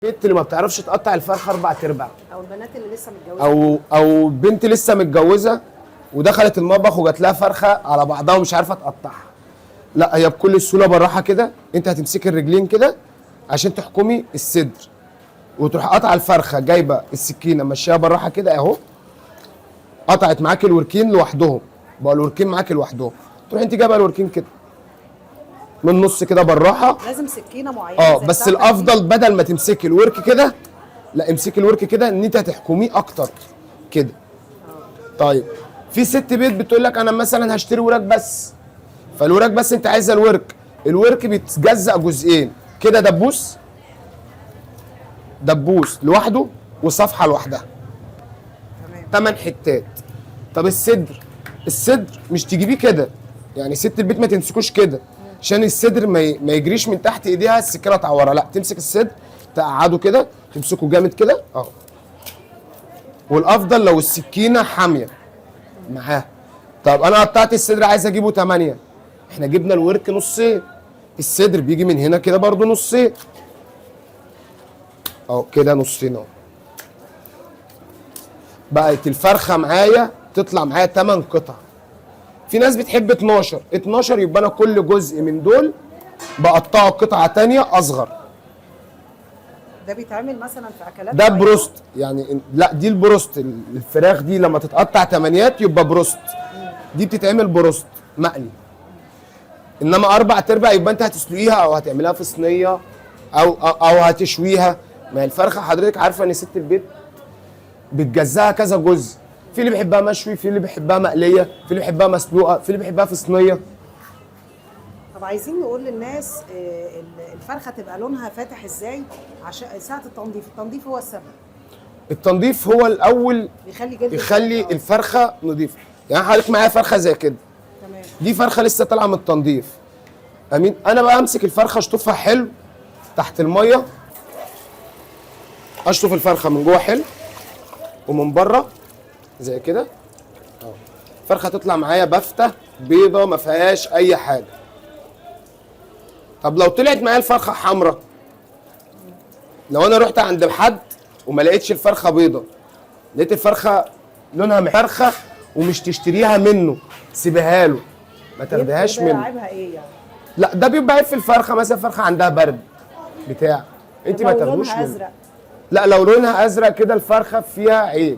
البنت اللي ما بتعرفش تقطع الفرخه 4/4، او البنات اللي لسه متجوزه، او بنت لسه متجوزه ودخلت المطبخ وجات لها فرخه على بعضها ومش عارفه تقطعها. لا، هي بكل سهوله بالراحه كده انت هتمسكي الرجلين كده عشان تحكمي الصدر، وتروح قاطعه الفرخه، جايبه السكينه ماشيه بالراحه كده اهو، قطعت معاك الوركين لوحدهم، بقى الوركين معاك لوحدهم، تروح انت جايبه الوركين كده من النص كده بالراحه. لازم سكينه معينه بس الافضل بدل ما تمسكي الورك كده، لا امسكي الورك كده ان انت هتحكميه اكتر كده. طيب في ست بيت بتقول لك انا مثلا هشتري وراك بس، فالوراك بس انت عايزه الورك بيتجزأ جزئين كده، دبوس لوحده وصفحه لوحدها، تمام 8 حتات. طب الصدر مش تجيبيه كده، يعني ست البيت ما تمسكوش كده عشان الصدر ما يجريش من تحت ايديها السكينه تعورها، لا تمسك الصدر تقعده كده، تمسكه جامد كده اهو. والافضل لو السكينه حاميه معاها. طب انا قطعت الصدر عايز اجيبه 8، احنا جبنا الورك نصين، الصدر بيجي من هنا كده برضو نصين اهو، كده نصين اهو. بقت الفرخه معايا تطلع معايا 8 قطع. في ناس بتحب 12 يبقى انا كل جزء من دول بقطعه قطعه تانية اصغر. ده بيتعمل مثلا في اكلات ده معينة؟ بروست يعني، لا دي البروست، الفراخ دي لما تتقطع 8 يبقى بروست، دي بتتعمل بروست مقلي. انما 4/4 يبقى انت هتسلقيها او هتعملها في صينيه او هتشويها. ما هي الفرخه حضرتك عارفه ان ست البيت بتجزاها كذا جزء، في اللي بيحبها مشوي، في اللي بيحبها مقليه، في اللي بيحبها مسلوقه، في اللي بيحبها في صينيه. طب عايزين نقول للناس الفرخه تبقى لونها فاتح ازاي عشان ساعه التنظيف هو السبب. التنظيف هو الاول يخلي الفرخه نظيفه. يعني حضرتك معايا فرخه زي كده، تمام، دي فرخه لسه طالعه من التنظيف، امين. انا بقى امسك الفرخه اشطفها حلو تحت الميه، اشطف الفرخه من جوه حلو ومن بره زي كده اهو. الفرخه تطلع معايا بافته بيضه ما فيهاش اي حاجه. طب لو طلعت معايا الفرخه حمراء، لو انا رحت عند حد وما لقيتش الفرخه بيضه، لقيت الفرخه لونها محرخه ومش تشتريها منه، سيبها له ما تاخدهاش منه. عيبها ايه يعني؟ لا ده بيبقى عيب في الفرخه، مثلا فرخه عندها برد بتاع، انت ما تاخدوش منه. ازرق، لا لو لونها ازرق كده الفرخه فيها عيب.